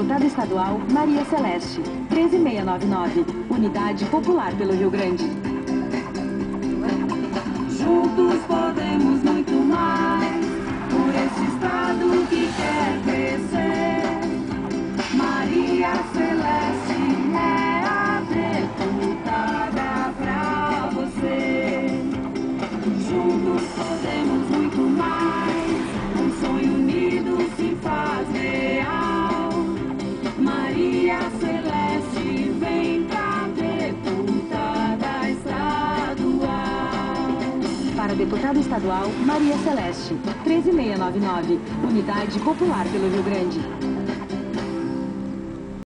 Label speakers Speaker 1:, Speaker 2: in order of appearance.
Speaker 1: deputada estadual Maria Celeste, 13699, Unidade Popular pelo Rio Grande.
Speaker 2: Juntos podemos muito mais, por esse estado que quer crescer. Maria Celeste é a deputada pra você. Juntos podemos muito mais, um sonho unido se faz real. Maria Celeste vem pra deputada estadual.
Speaker 1: Para deputada estadual Maria Celeste, 13699, Unidade Popular pelo Rio Grande.